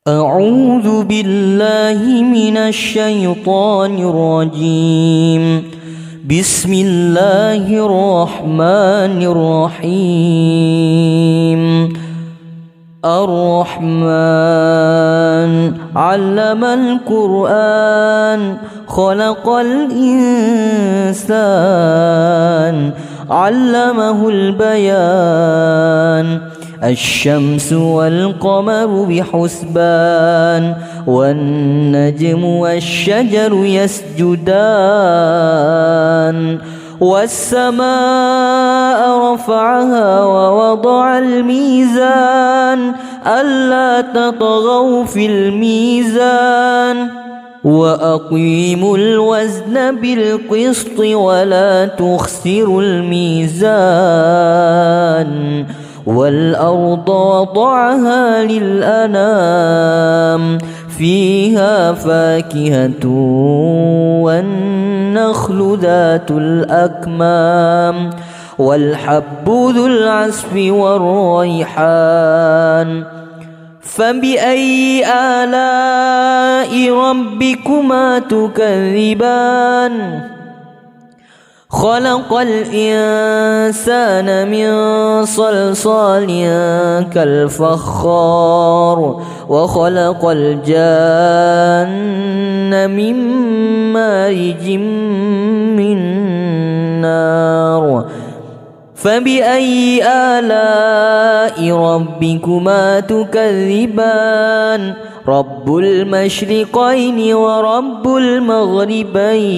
أعوذ بالله من الشيطان الرجيم. بسم الله الرحمن الرحيم. الرحمن علم القرآن خلق الإنسان علمه البيان. الشمس والقمر بحسبان والنجم والشجر يسجدان. والسماء رفعها ووضع الميزان ألا تطغوا في الميزان وأقيموا الوزن بالقسط ولا تخسروا الميزان. والأرض وضعها للأنام فيها فاكهة والنخل ذات الأكمام والحب ذو العصف والريحان. فبأي آلاء ربكما تكذبان؟ خلق الإنسان من صلصال كالفخار وخلق الجان من مارج من نار. فبأي آلاء ربكما تكذبان؟ رب المشرقين ورب المغربين.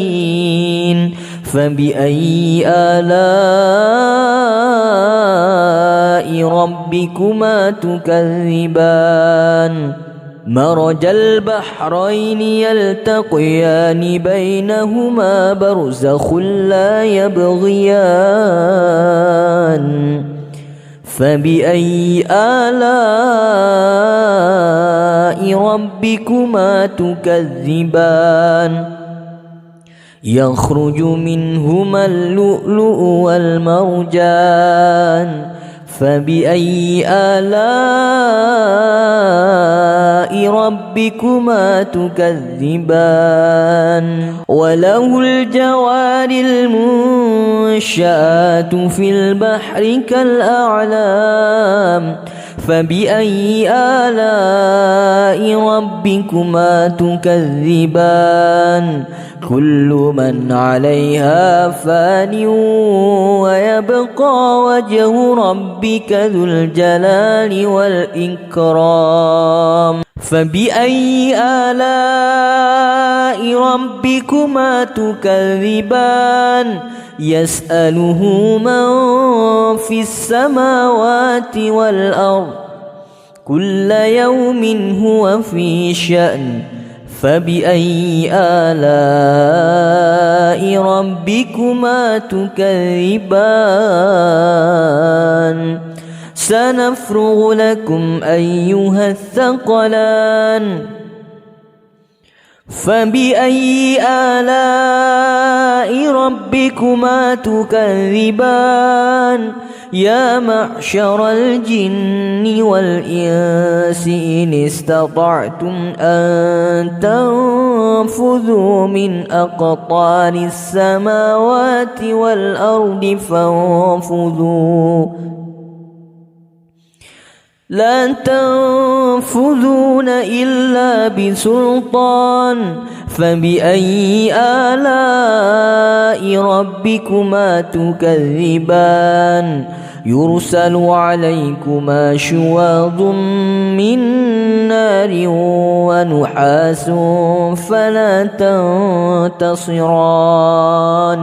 فبأي آلاء ربكما تكذبان؟ مرج البحرين يلتقيان بينهما برزخ لا يبغيان. فبأي آلاء ربكما تكذبان؟ يخرج منهما اللؤلؤ والمرجان. فبأي آلاء ربكما تكذبان؟ وله الجوار المنشآت في البحر كالأعلام. فبأي آلاء ربكما تكذبان؟ كل من عليها فان ويبقى وجه ربك ذو الجلال والإكرام. فبأي آلاء ربكما تكذبان؟ يسأله من في السماوات والأرض كل يوم هو في شأن. فبأي آلاء ربكما تكذبان؟ سنفرغ لكم أيها الثقلان. فبأي آلاء ربكما تكذبان؟ يا معشر الجن والإنس إن استطعتم أن تنفذوا من أقطار السماوات والأرض فانفذوا لا تنفذون إلا بسلطان. فبأي آلاء ربكما تكذبان؟ يرسل عليكما شواظ من نار ونحاس فلا تنتصران.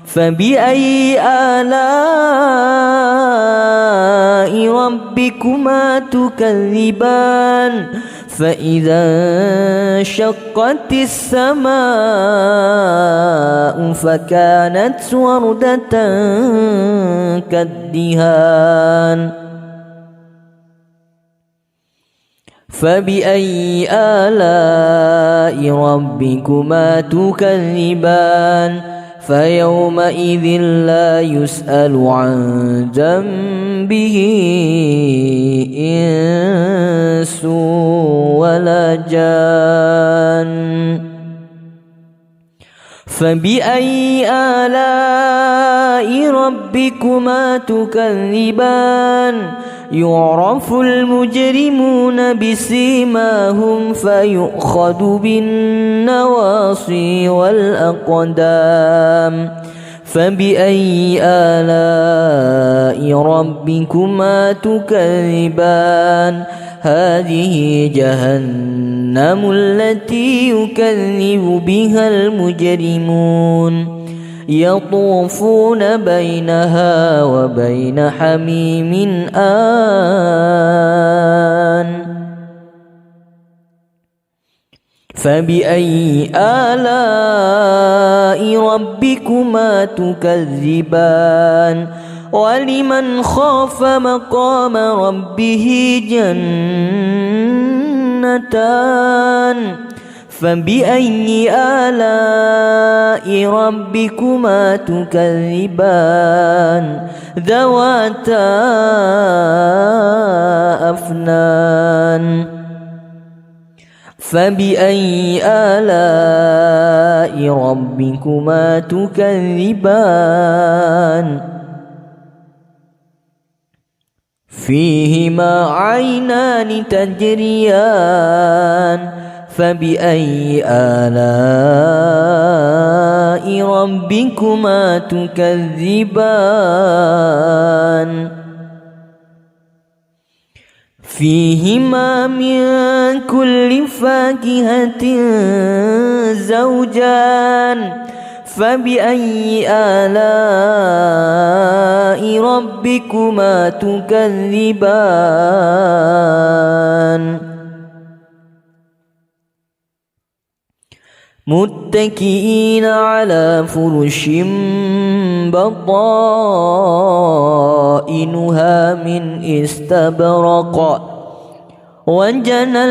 فبأي آلاء ربكما تكذبان؟ فإذا انشقت السماء فكانت وردة كالدهان. فبأي آلاء ربكما تكذبان؟ فيومئذ لا يسأل عن ذنبه إنس ولا جان. فبأي آلاء ربكما تكذبان؟ يعرف المجرمون بسيماهم فيؤخذ بالنواصي والأقدام. فبأي آلاء ربكما تكذبان؟ هذه جهنم التي يكذب بها المجرمون، يطوفون بينها وبين حميم آن. فبأي آلاء ربكما تكذبان؟ ولمن خاف مقام ربه جنتان. فبأي آلاء ربكما تكذبان؟ ذواتا أفنان. فبأي آلاء ربكما تكذبان؟ فيهما عينان تجريان. فبأي آلاء ربكما تكذبان؟ فيهما من كل فاكهة زوجان. فبأي آلاء ربكما تكذبان؟ متكئين على فرش بطائنها من استبرق وجنى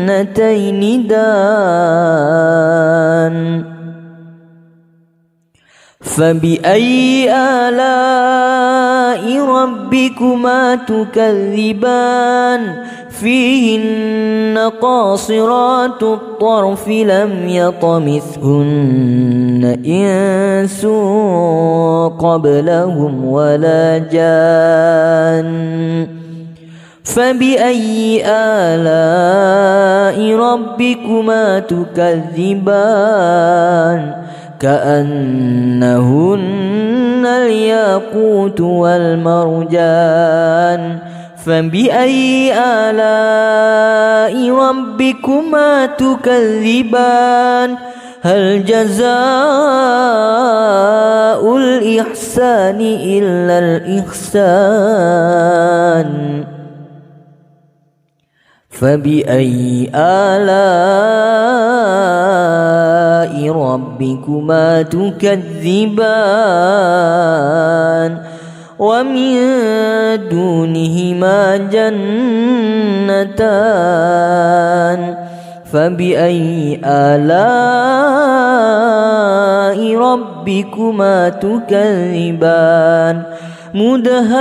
الجنتين دان. فبأي آلاء ربكما تكذبان؟ فيهن قاصرات الطرف لم يطمثهن إنس قبلهم ولا جان. فبأي آلاء ربكما تكذبان؟ كأنهن الياقوت والمرجان. فبأي آلاء ربكما تكذبان؟ هل جزاء الإحسان إلا الإحسان؟ فبأي آلاء ربكما تكذبان؟ ومن دونهما جنتان. فبأي آلاء ربكما تكذبان؟ مدهامتان.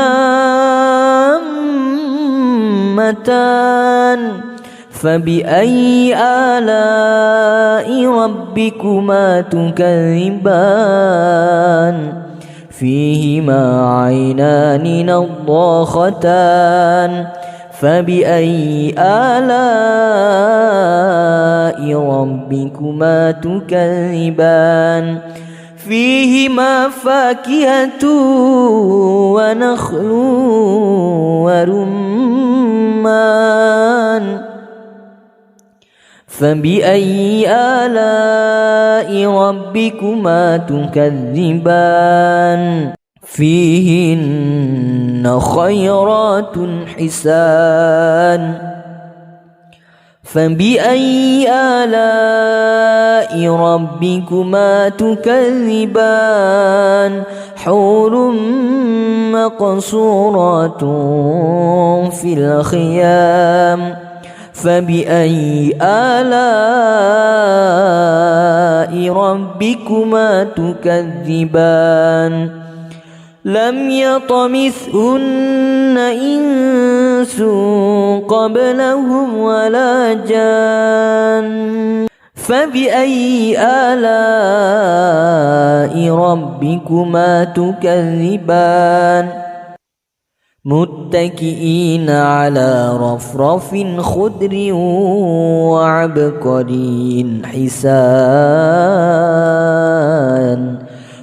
فبأي آلاء ربكما تكذبان؟ فيهما عينان نضاختان. فبأي آلاء ربكما تكذبان؟ فيهما فاكهة ونخل ورمان. فبأي آلاء ربكما تكذبان؟ فيهن خيرات حسان. فبأي آلاء ربكما تكذبان؟ حور مقصورات في الخيام. فبأي آلاء ربكما تكذبان لم يطمثهن إنس قبلهم ولا جان فبأي آلاء ربكما تكذبان متكئين على رفرف خضر وعبقري حسان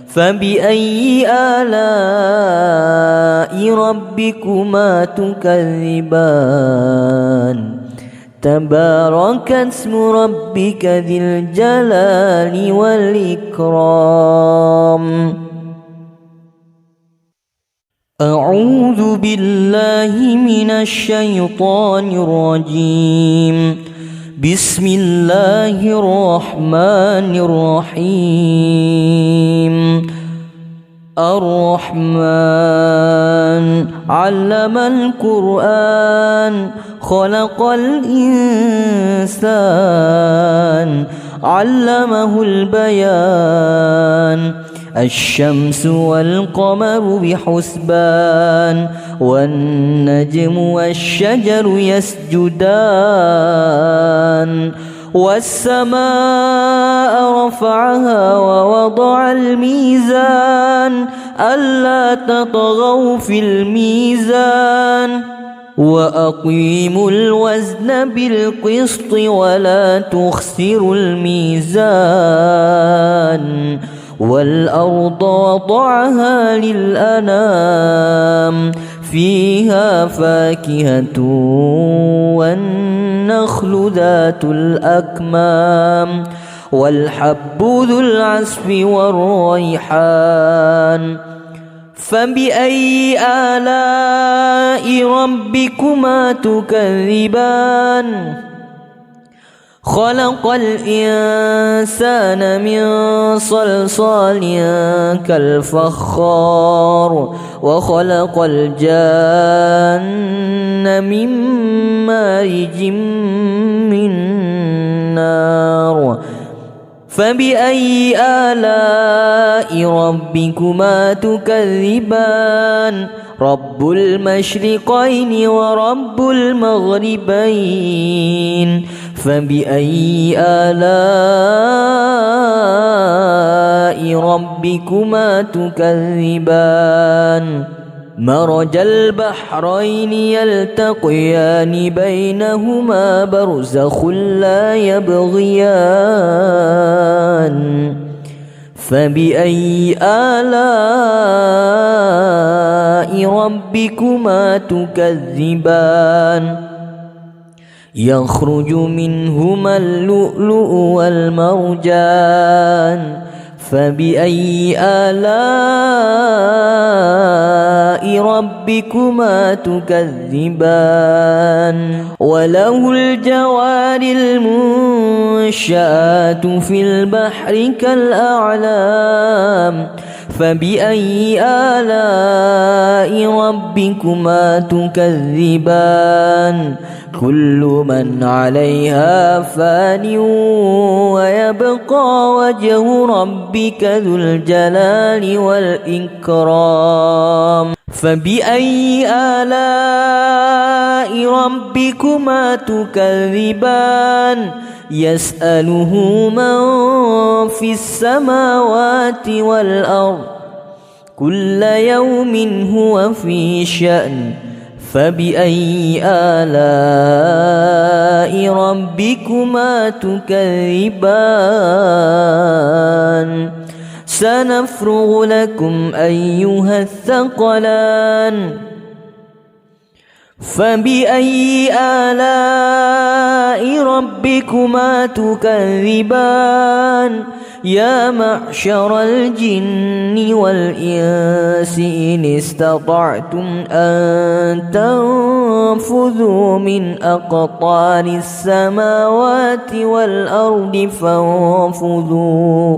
فبأي آلاء ربكما تكذبان تبارك اسم ربك ذي الجلال والإكرام أعوذ بالله من الشيطان الرجيم بسم الله الرحمن الرحيم الرحمن علم القرآن خلق الإنسان علمه البيان الشمس والقمر بحسبان والنجم والشجر يسجدان والسماء رفعها ووضع الميزان ألا تطغوا في الميزان وأقيموا الوزن بالقسط ولا تخسروا الميزان والأرض وضعها للأنام فيها فاكهة والنخل ذات الأكمام والحب ذو العصف والريحان فبأي آلاء ربكما تكذبان خلق الإنسان من صلصال كالفخار وخلق الجان من مارج من نار فبأي آلاء ربكما تكذبان رب المشرقين ورب المغربين فبأي آلاء ربكما تكذبان مرج البحرين يلتقيان بينهما برزخ لا يبغيان فبأي آلاء ربكما تكذبان يخرج منهما اللؤلؤ والمرجان فبأي آلاء ربكما تكذبان وله الجوار المنشآت في البحر كالأعلام فبأي آلاء ربكما تكذبان كل من عليها فان ويبقى وجه ربك ذو الجلال والإكرام فبأي آلاء ربكما تكذبان يسأله من في السماوات والأرض كل يوم هو في شأن فبأي آلاء ربكما تكذبان سنفرغ لكم أيها الثقلان فبأي آلاء ربكما تكذبان يا معشر الجن والإنس إن استطعتم أن تنفذوا من أقطار السماوات والأرض فانفذوا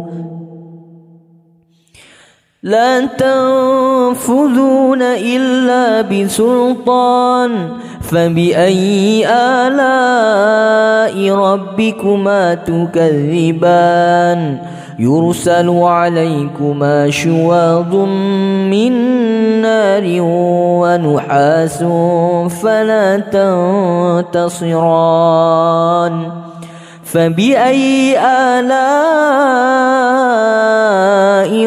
لا تنفذون إلا بسلطان فبأي آلاء ربكما تكذبان يرسل عليكما شواظ من نار ونحاس فلا تنتصران فبأي آلاء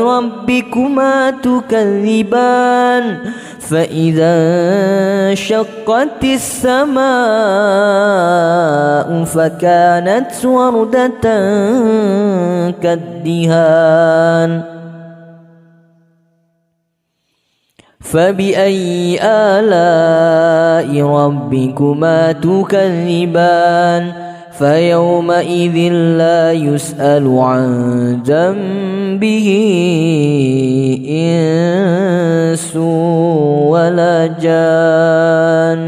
ربكما تكذبان فإذا انشقت السماء فكانت وردة كالدهان فبأي آلاء ربكما تكذبان فيومئذ لا يسأل عن ذنبه إنس ولا جان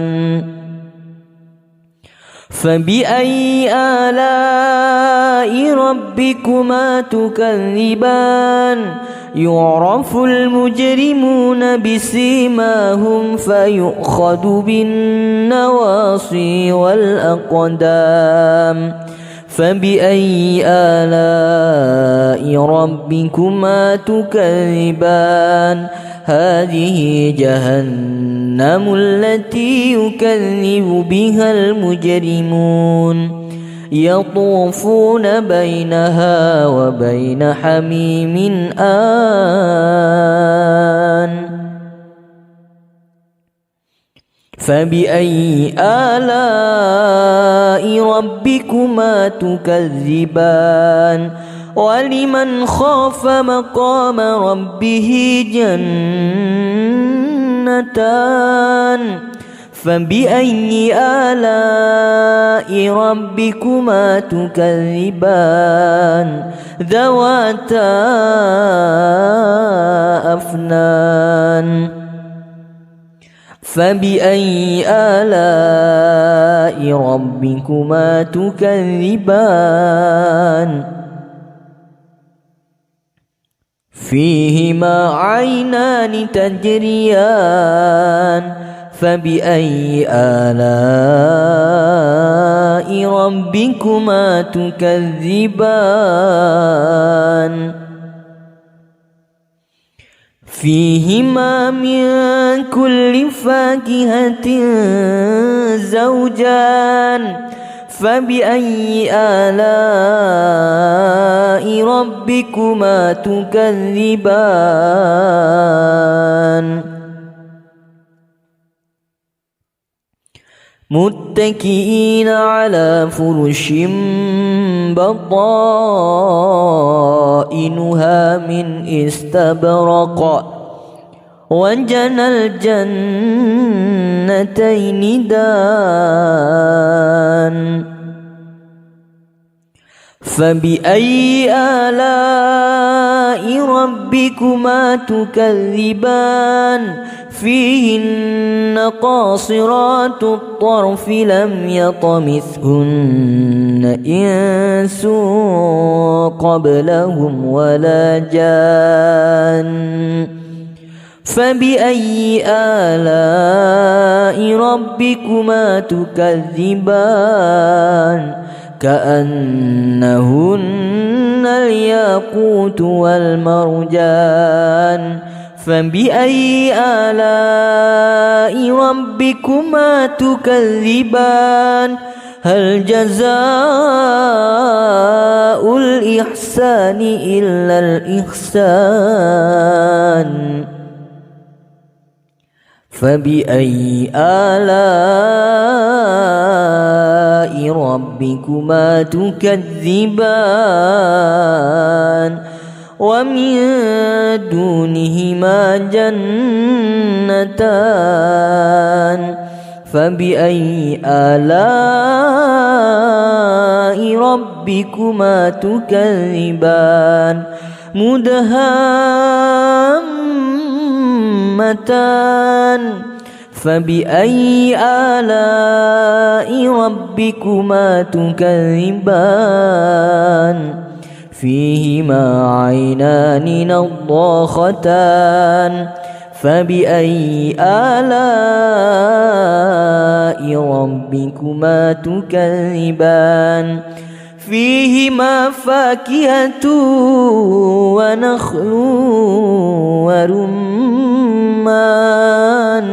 فبأي آلاء ربكما تكذبان يعرف المجرمون بسيماهم فيؤخذ بالنواصي والأقدام فبأي آلاء ربكما تكذبان هذه جهنم التي يكذب بها المجرمون يطوفون بينها وبين حميم آن فبأي آلاء ربكما تكذبان ولمن خاف مقام ربه جنتان فبأي آلاء ربكما تكذبان ذواتا أفنان فبأي آلاء ربكما تكذبان فيهما عينان تجريان فبأي آلاء ربكما تكذبان فيهما من كل فاكهة زوجان فبأي آلاء ربكما تكذبان متكئين على فرش بطائنها من استبرق وجنى الجنتين دان فبأي آلاء ربكما تكذبان فيهن قاصرات الطرف لم يطمثهن إنس قبلهم ولا جان فبأي آلاء ربكما تكذبان كأنهن الياقوت والمرجان فبأي آلاء ربكما تكذبان هل جزاء الإحسان إلا الإحسان فبأي آلاء ربكما تكذبان ومن دونهما جنتان فبأي آلاء ربكما تكذبان مدهامتان فبأي آلاء ربكما تكذبان فيهما عينان نضاختان فبأي آلاء ربكما تكذبان فيهما فاكهة ونخل ورمان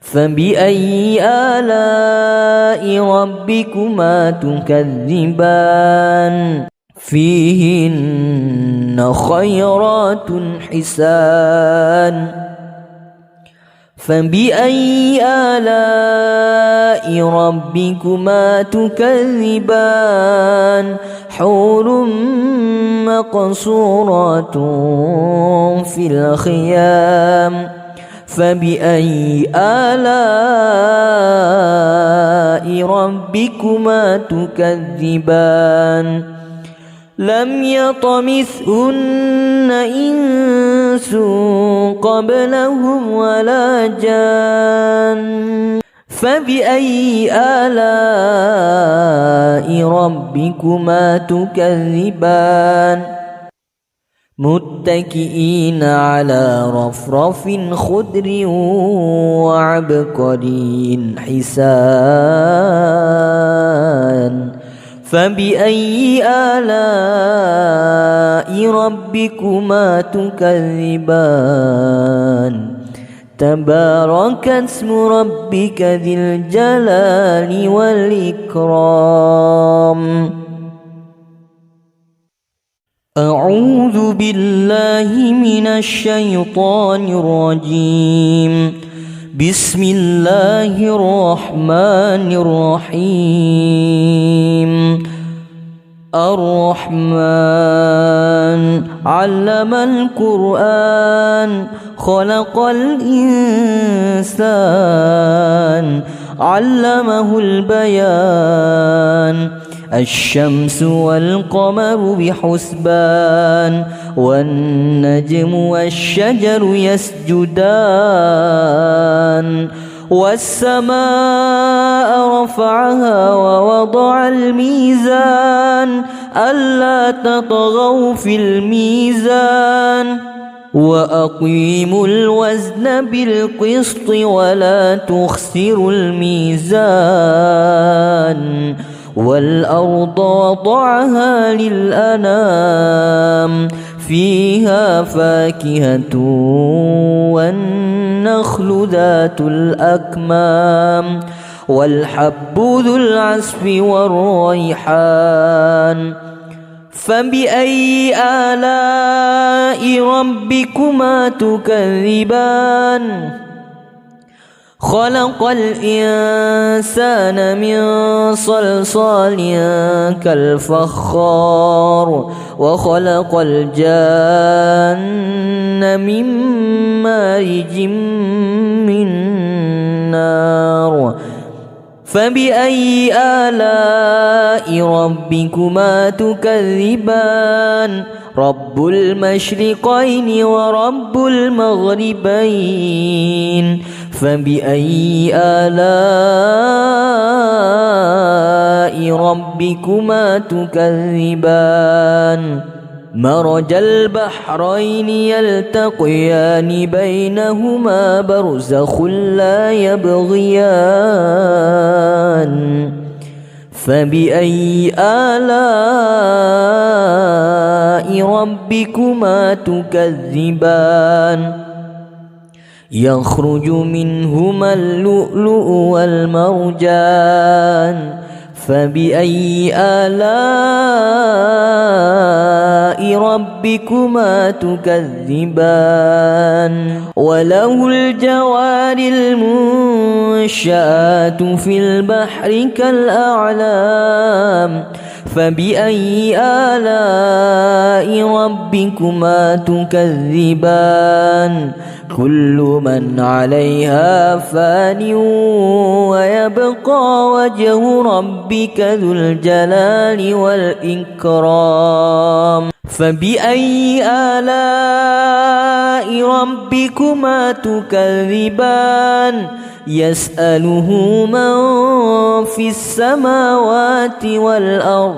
فبأي آلاء ربكما تكذبان فيهن خيرات حسان فبأي آلاء ربكما تكذبان حور مقصورات في الخيام فبأي آلاء ربكما تكذبان لم يطمثهن إنس قبلهم ولا جان فبأي آلاء ربكما تكذبان متكئين على رفرف خضر وعبقري حسان فبأي آلاء ربكما تكذبان تبارك اسم ربك ذي الجلال والإكرام أعوذ بالله من الشيطان الرجيم بسم الله الرحمن الرحيم الرحمن علم القرآن خلق الإنسان علمه البيان الشمس والقمر بحسبان والنجم والشجر يسجدان والسماء رفعها ووضع الميزان ألا تطغوا في الميزان وأقيموا الوزن بالقسط ولا تخسروا الميزان والأرض وضعها للأنام فيها فاكهة والنخل ذات الأكمام والحب ذو العصف والريحان فبأي آلاء ربكما تكذبان خلق الإنسان من صلصال كالفخار وخلق الجان من مارج من نار فبأي آلاء ربكما تكذبان رب المشرقين ورب المغربين فبأي آلاء ربكما تكذبان مرج البحرين يلتقيان بينهما برزخ لا يبغيان فبأي آلاء ربكما تكذبان يخرج منهما اللؤلؤ والمرجان فبأي آلاء ربكما تكذبان وله الجوار المنشآت في البحر كالأعلام فبأي آلاء ربكما تكذبان كل من عليها فان ويبقى وجه ربك ذو الجلال والإكرام فبأي آلاء ربكما تكذبان يسأله من في السماوات والأرض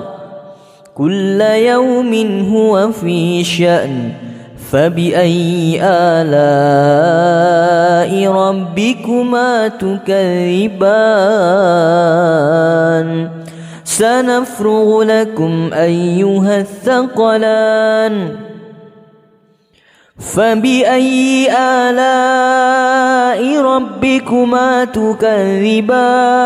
كل يوم هو في شأن فبأي آلاء ربكما تكذبان سنفرغ لكم أيها الثقلان فبأي آلاء ربكما تكذبان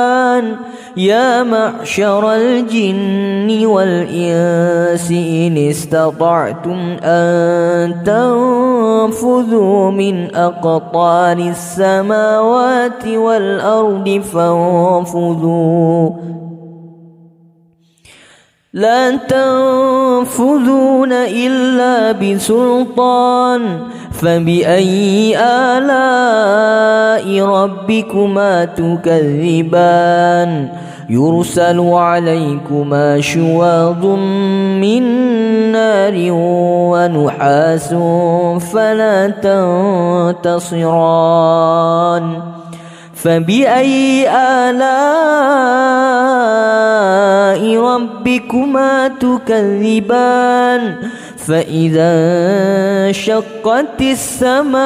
يا معشر الجن والإنس إن استطعتم أن تنفذوا من أقطار السماوات والأرض فانفذوا لا تنفذون إلا بسلطان فبأي آلاء ربكما تكذبان يرسل عليكما شواظ من نار ونحاس فلا تنتصران فبأي آلاء ربكما تكذبان فإذا انشقت السماء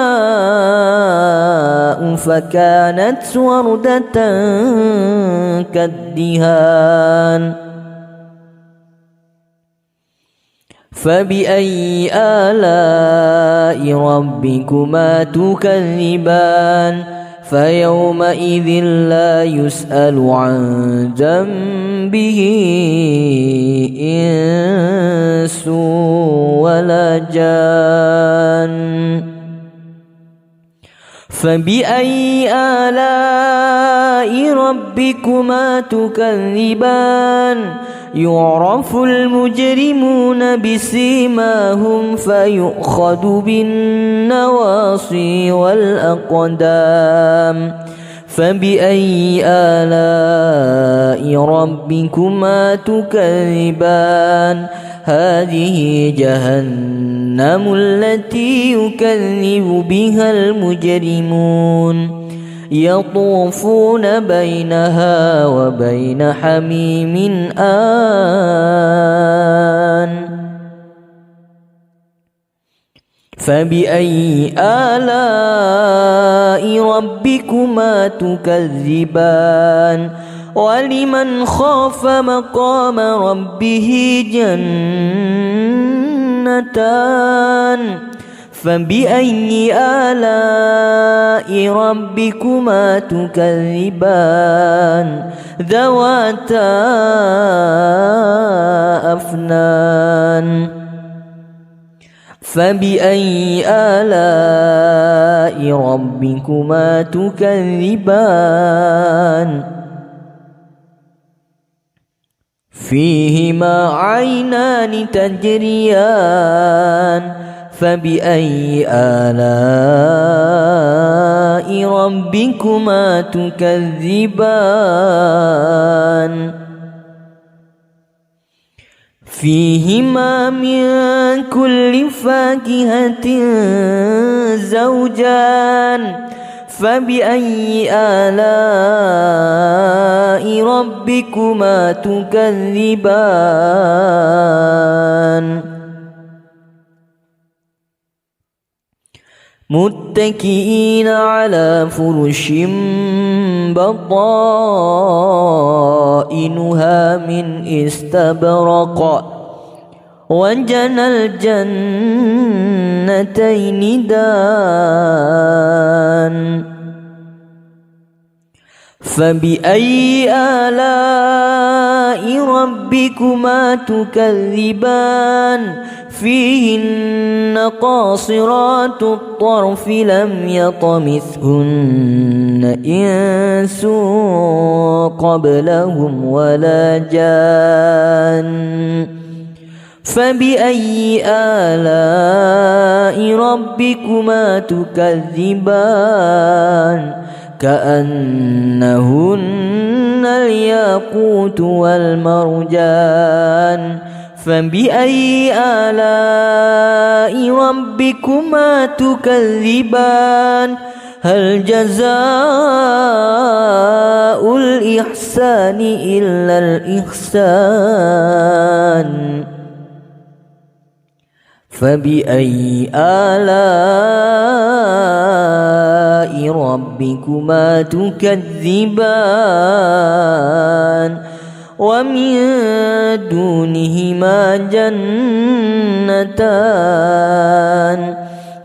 فكانت وردة كالدهان فبأي آلاء ربكما تكذبان فيومئذ لا يسأل عن ذنبه إنس ولا جان فبأي آلاء ربكما تكذبان يعرف المجرمون بسيماهم فيؤخذ بالنواصي والأقدام فبأي آلاء ربكما تكذبان هذه جهنم التي يكذب بها المجرمون يطوفون بينها وبين حميم آن فبأي آلاء ربكما تكذبان ولمن خاف مقام ربه جنتان فبأي آلاء ربكما تكذبان ذواتا أفنان فبأي آلاء ربكما تكذبان فيهما عينان تجريان فبأي آلاء ربكما تكذبان فيهما من كل فاكهة زوجان فبأي آلاء ربكما تكذبان متكئين على فرش بطائنها من استبرق وجنى الجنتين دان فبأي آلاء ربكما تكذبان فيهن قاصرات الطرف لم يطمثهن إنس قبلهم ولا جان فبأي آلاء ربكما تكذبان كأنهن الياقوت والمرجان فبأي آلاء ربكما تكذبان هل جزاء الإحسان إلا الإحسان فبأي آلاء ربكما تكذبان ومن دونهما جنتان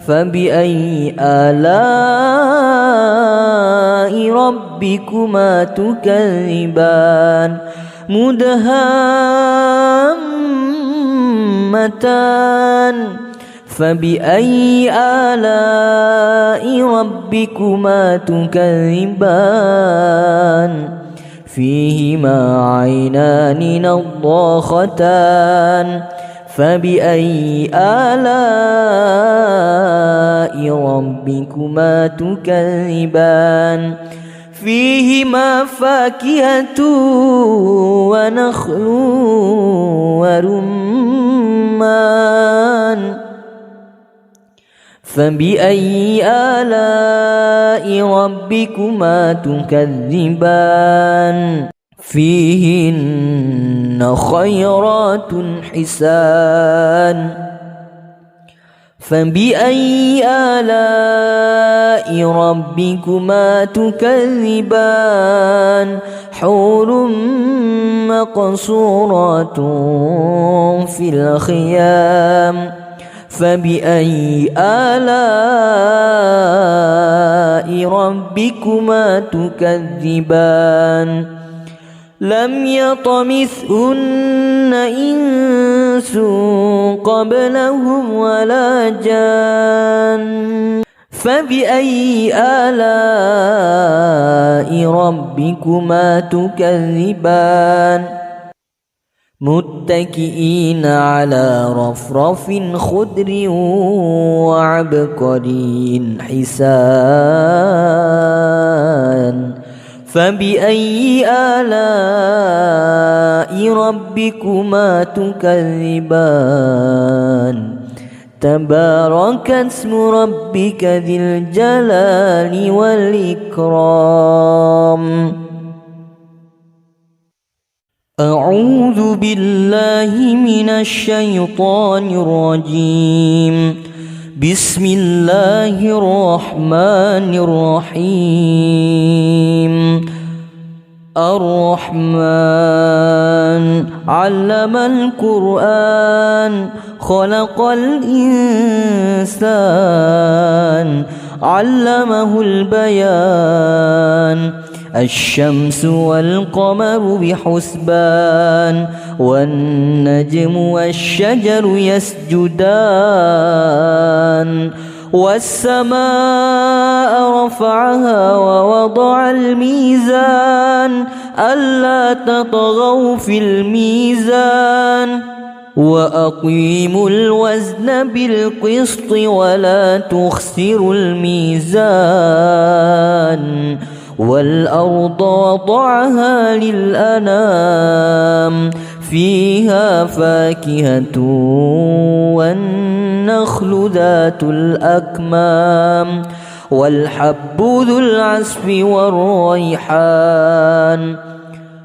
فبأي آلاء ربكما تكذبان مدهامتان فبأي آلاء ربكما تكذبان فيهما عينان نضاختان فبأي آلاء ربكما تكذبان فيهما فاكهة ونخل ورمان فبأي آلاء ربكما تكذبان فيهن خيرات حسان فبأي آلاء ربكما تكذبان حور مقصورات في الخيام فبأي آلاء ربكما تكذبان لم يطمثهن إنس قبلهم ولا جان فبأي آلاء ربكما تكذبان متكئين على رفرف خضر وعبقري حسان فبأي آلاء ربكما تكذبان تبارك اسم ربك ذي الجلال والإكرام أعوذ بالله من الشيطان الرجيم بسم الله الرحمن الرحيم الرحمن علم القرآن خلق الإنسان علمه البيان الشمس والقمر بحسبان والنجم والشجر يسجدان والسماء رفعها ووضع الميزان ألا تطغوا في الميزان وأقيموا الوزن بالقسط ولا تخسروا الميزان والأرض وضعها للأنام فيها فاكهة والنخل ذات الأكمام والحب ذو العصف والريحان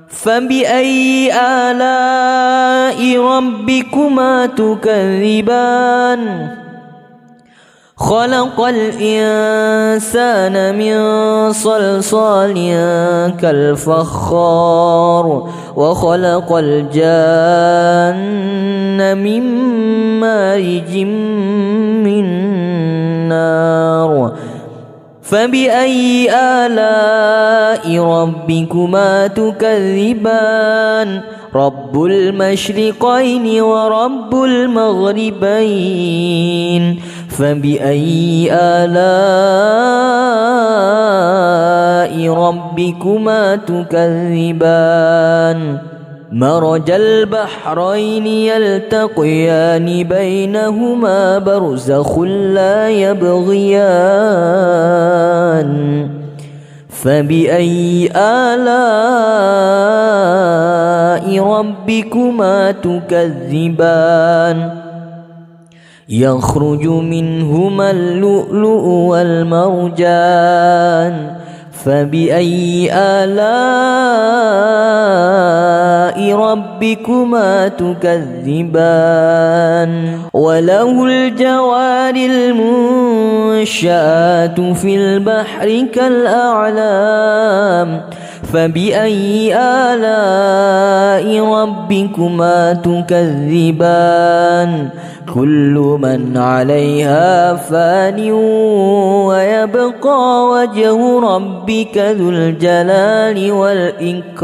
فبأي آلاء ربكما تكذبان خلق الإنسان من صلصال كالفخار وخلق الجان من مارج من نار فبأي آلاء ربكما تكذبان رب المشرقين ورب المغربين فبأي آلاء ربكما تكذبان مرج البحرين يلتقيان بينهما برزخ لا يبغيان فبأي آلاء ربكما تكذبان يخرج منهما اللؤلؤ والمرجان فبأي آلاء ربكما تكذبان وله الجوار المنشآت في البحر كالأعلام فبأي آلاء ربكما تكذبان كل من عليها فان ويبقى وجه ربك ذو الجلال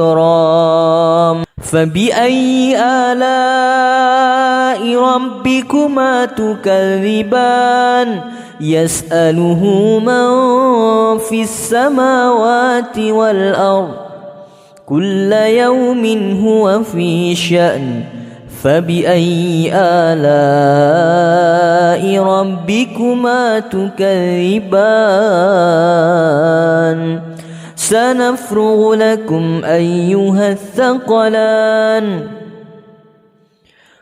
والإكرام فبأي آلاء ربكما تكذبان يسأله من في السماوات والأرض كل يوم هو في شأن فبأي آلاء ربكما تكذبان سنفرغ لكم أيها الثقلان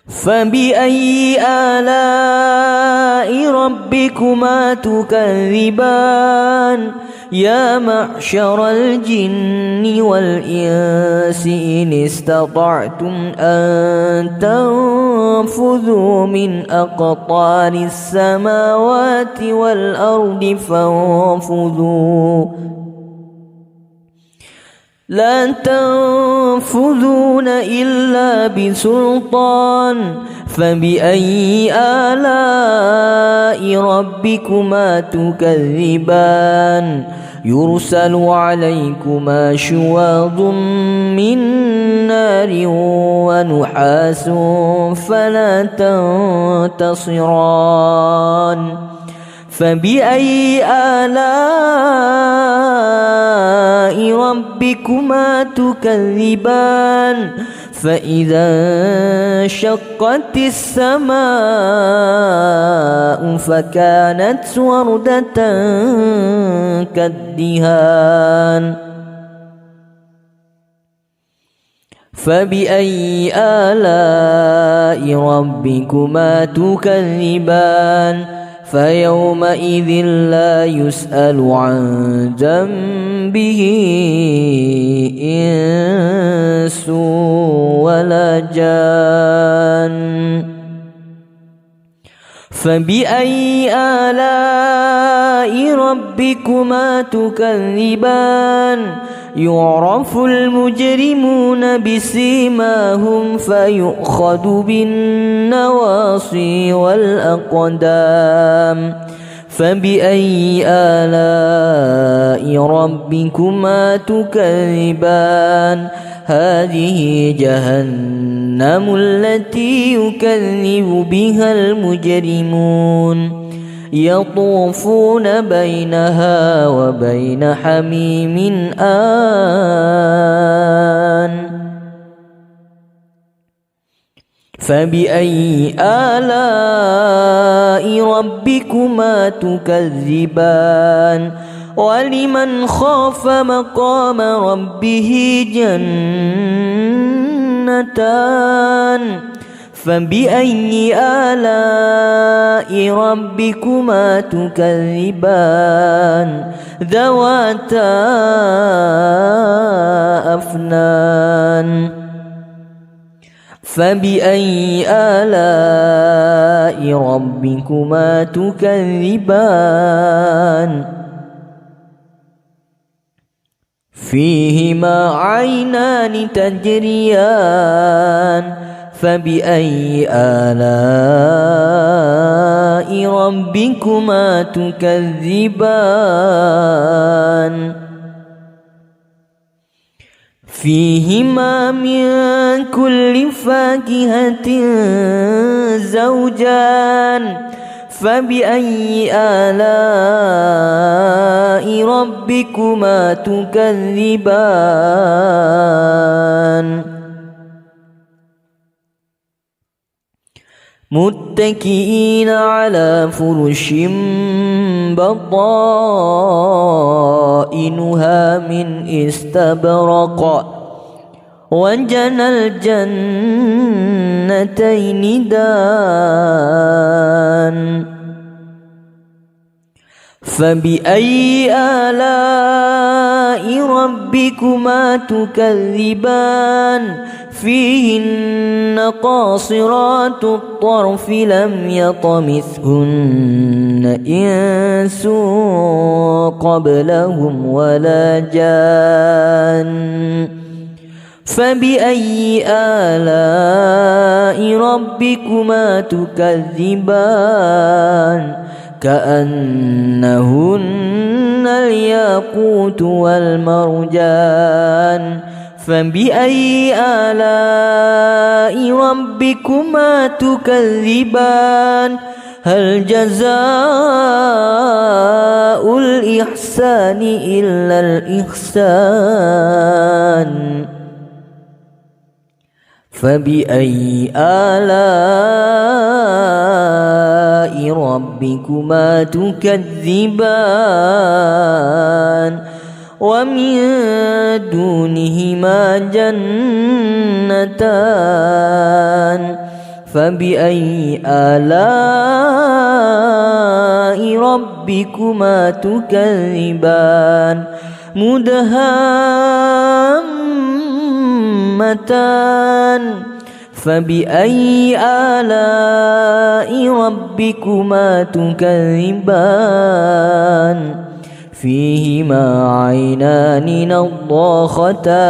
فبأي آلاء ربكما تكذبان يا معشر الجن والإنس إن استطعتم أن تنفذوا من أقطار السماوات والأرض فانفذوا لا تنفذون إلا بسلطان فبأي آلاء ربكما تكذبان يرسل عليكما شواظ من نار ونحاس فلا تنتصران فبأي آلاء ربكما تكذبان فإذا انشقت السماء فكانت وردة كالدهان فبأي آلاء ربكما تكذبان فيومئذ لا يسأل عن ذنبه إنس ولا جان فبأي آلاء ربكما تكذبان يعرف المجرمون بسيماهم فيؤخذ بالنواصي والأقدام فبأي آلاء ربكما تكذبان هذه جهنم التي يكذب بها المجرمون يطوفون بينها وبين حميم آن فبأي آلاء ربكما تكذبان ولمن خاف مقام ربه جنتان فبأي آلاء ربكما تكذبان ذواتا أفنان فبأي آلاء ربكما تكذبان فيهما عينان تجريان فبأي آلاء ربكما تكذبان فيهما من كل فاكهة زوجان فبأي آلاء ربكما تكذبان متكئين على فرش بطائنها من استبرق وجنى الجنتين دان فبأي آلاء ربكما تكذبان فيهن قاصرات الطرف لم يطمثهن إنس قبلهم ولا جان فبأي آلاء ربكما تكذبان كأنهن الياقوت والمرجان فبأي آلاء ربكما تكذبان هل جزاء الإحسان إلا الإحسان فبأي آلاء ربكما تكذبان ومن دونهما جنتان فبأي آلاء ربكما تكذبان مدهامتان فبأي آلاء ربكما تكذبان فيهما عينان نضاختان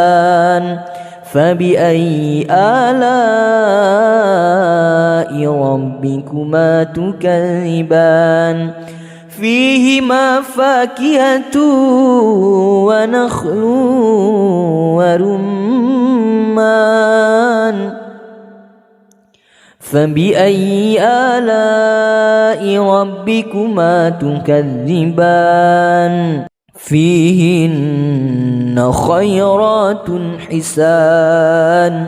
فبأي آلاء ربكما تكذبان فيهما فاكهة ونخل ورمان فبأي آلاء ربكما تكذبان فيهن خيرات حسان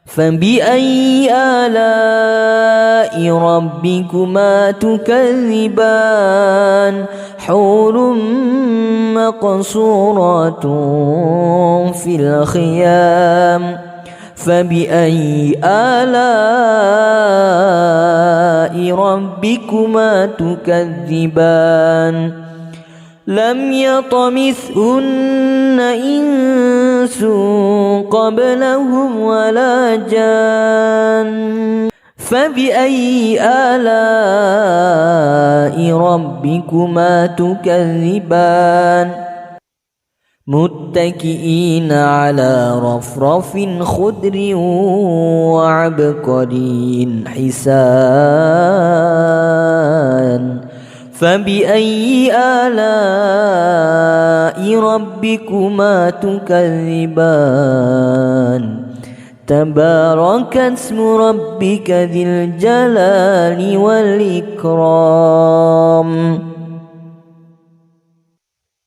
فبأي آلاء ربكما تكذبان حور مقصورات في الخيام فبأي آلاء ربكما تكذبان لم يطمثهن إنس قبلهم ولا جان فبأي آلاء ربكما تكذبان متكئين على رفرف خضر وعبقري حسان فبأي آلاء ربكما تكذبان تبارك اسم ربك ذي الجلال والإكرام